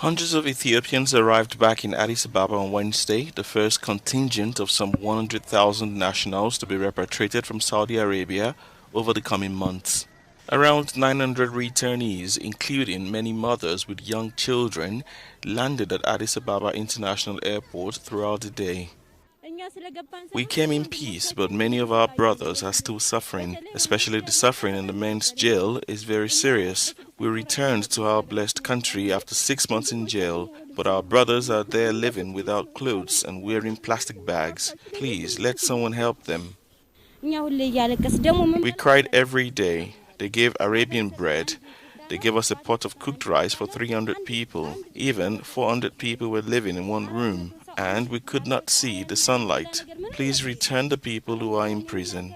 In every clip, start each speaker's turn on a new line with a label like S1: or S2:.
S1: Hundreds of Ethiopians arrived back in Addis Ababa on Wednesday, the first contingent of some 100,000 nationals to be repatriated from Saudi Arabia over the coming months. Around 900 returnees, including many mothers with young children, landed at Addis Ababa International Airport throughout the day. We came in peace, but many of our brothers are still suffering, especially the suffering in the men's jail is very serious. We returned to our blessed country after 6 months in jail, but our brothers are there living without clothes and wearing plastic bags. Please, let someone help them. We cried every day. They gave Arabian bread. They gave us a pot of cooked rice for 300 people. Even 400 people were living in one room, and we could not see the sunlight. Please return the people who are in prison.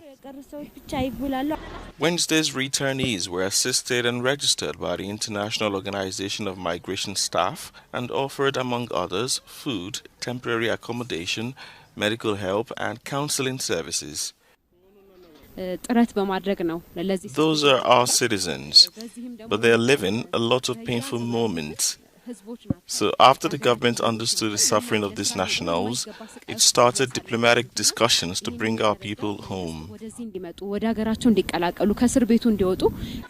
S1: Wednesday's returnees were assisted and registered by the International Organization of Migration Staff and offered, among others, food, temporary accommodation, medical help, and counseling services. Those are our citizens, but they are living a lot of painful moments. So after the government understood the suffering of these nationals, it started diplomatic discussions to bring our people home.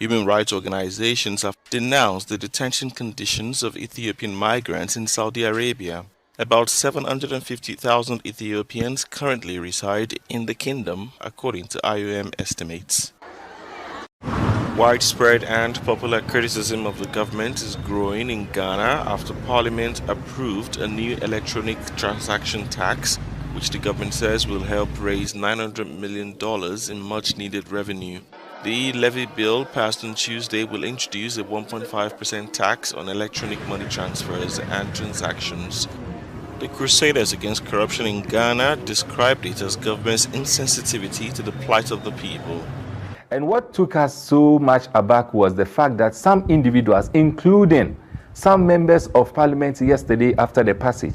S1: Human rights organizations have denounced the detention conditions of Ethiopian migrants in Saudi Arabia. About 750,000 Ethiopians currently reside in the kingdom, according to IOM estimates. Widespread and popular criticism of the government is growing in Ghana after Parliament approved a new electronic transaction tax, which the government says will help raise $900 million in much-needed revenue. The levy bill passed on Tuesday will introduce a 1.5% tax on electronic money transfers and transactions. The Crusaders Against Corruption in Ghana described it as government's insensitivity to the plight of the people.
S2: And what took us so much aback was the fact that some individuals, including some members of parliament yesterday after the passage,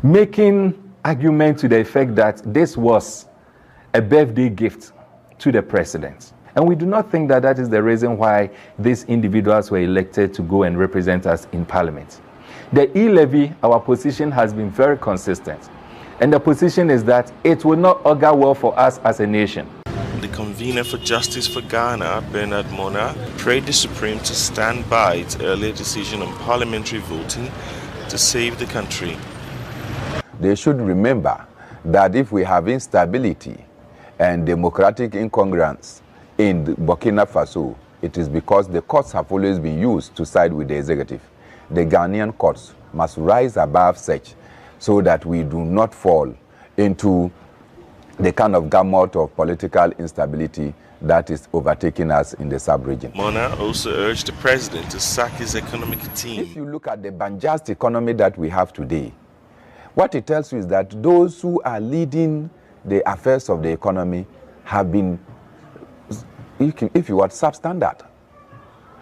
S2: making argument to the effect that this was a birthday gift to the president. And we do not think that that is the reason why these individuals were elected to go and represent us in parliament. The e-levy, our position has been very consistent. And the position is that it will not augur well for us as a nation.
S1: The convener for Justice for Ghana, Bernard Mona, prayed the Supreme to stand by its earlier decision on parliamentary voting to save the country.
S3: They should remember that if we have instability and democratic incongruence in Burkina Faso, it is because the courts have always been used to side with the executive. The Ghanaian courts must rise above such so that we do not fall into the kind of gamut of political instability that is overtaking us in the sub-region.
S1: Mona also urged the president to sack his economic team.
S3: If you look at the unjust economy that we have today, what it tells you is that those who are leading the affairs of the economy have been, if you want, substandard.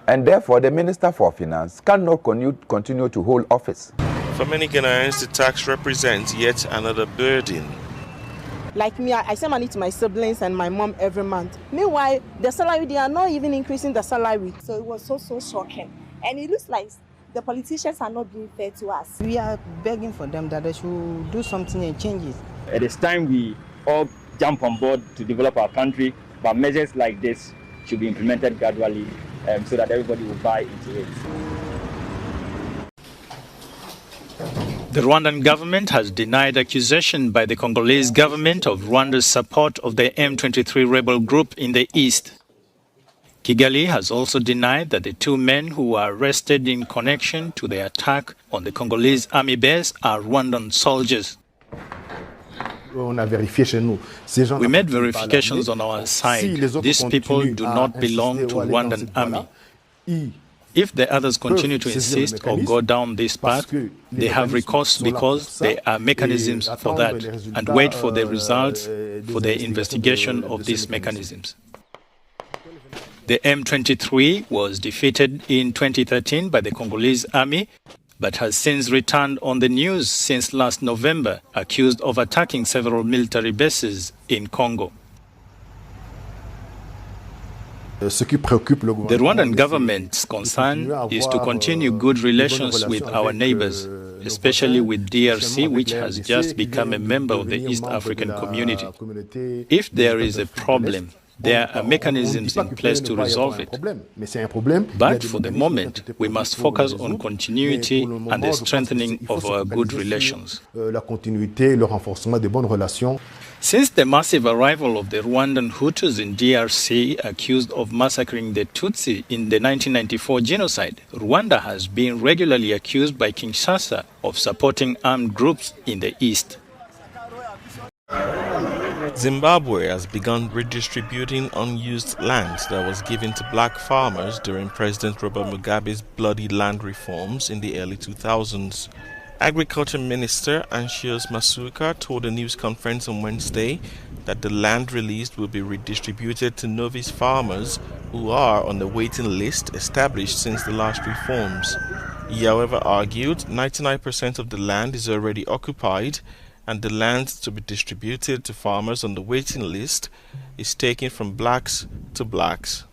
S3: And therefore, the Minister for Finance cannot continue to hold office.
S1: For many Ghanaians, the tax represents yet another burden.
S4: Like me, I send money to my siblings and my mom every month. Meanwhile, the salary, they are not even increasing the salary.
S5: So it was so shocking. And it looks like the politicians are not being fair to us.
S6: We are begging for them that they should do something and change it.
S7: It is time we all jump on board to develop our country, but measures like this should be implemented gradually so that everybody will buy into it.
S8: The Rwandan government has denied accusation by the Congolese government of Rwanda's support of the M23 rebel group in the east. Kigali has also denied that the two men who were arrested in connection to the attack on the Congolese army base are Rwandan soldiers. We made verifications on our side. These people do not belong to Rwandan army. If the others continue to insist or go down this path, they have recourse because there are mechanisms for that, and wait for the results for the investigation of these mechanisms. The M23 was defeated in 2013 by the Congolese army, but has since returned on the news since last November, accused of attacking several military bases in Congo. The Rwandan government's concern is to continue good relations with our neighbors, especially with DRC, which has just become a member of the East African community. If there is a problem, there are mechanisms in place to resolve it. But for the moment, we must focus on continuity and the strengthening of our good relations. Since the massive arrival of the Rwandan Hutus in DRC accused of massacring the Tutsi in the 1994 genocide, Rwanda has been regularly accused by Kinshasa of supporting armed groups in the east.
S1: Zimbabwe has begun redistributing unused land that was given to black farmers during President Robert Mugabe's bloody land reforms in the early 2000s. Agriculture Minister Anxious Masuka told a news conference on Wednesday that the land released will be redistributed to novice farmers who are on the waiting list established since the last reforms. He, however, argued 99% of the land is already occupied, and the land to be distributed to farmers on the waiting list is taken from blacks to blacks.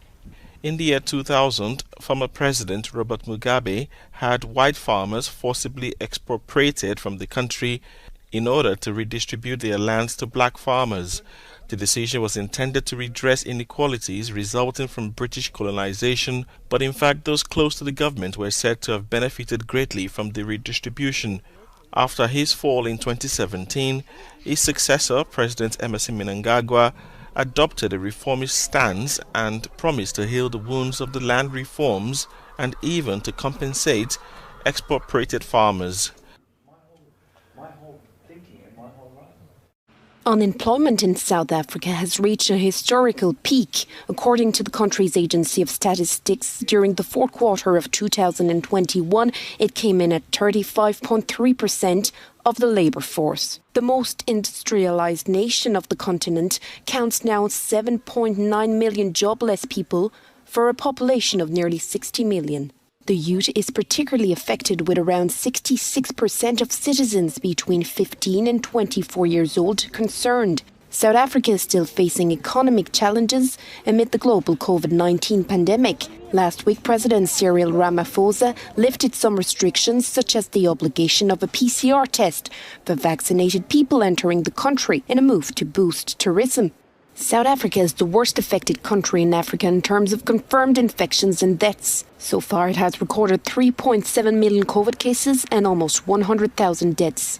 S1: In the year 2000, former President Robert Mugabe had white farmers forcibly expropriated from the country in order to redistribute their lands to black farmers. The decision was intended to redress inequalities resulting from British colonization, but in fact those close to the government were said to have benefited greatly from the redistribution. After his fall in 2017, his successor, President Emerson Mnangagwa, adopted a reformist stance and promised to heal the wounds of the land reforms and even to compensate expropriated farmers.
S9: Unemployment in South Africa has reached a historical peak, according to the country's Agency of Statistics. During the fourth quarter of 2021, it came in at 35.3% of the labour force. The most industrialised nation of the continent counts now 7.9 million jobless people for a population of nearly 60 million. The youth is particularly affected, with around 66% of citizens between 15 and 24 years old concerned. South Africa is still facing economic challenges amid the global COVID-19 pandemic. Last week, President Cyril Ramaphosa lifted some restrictions, such as the obligation of a PCR test for vaccinated people entering the country, in a move to boost tourism. South Africa is the worst affected country in Africa in terms of confirmed infections and deaths. So far, it has recorded 3.7 million COVID cases and almost 100,000 deaths.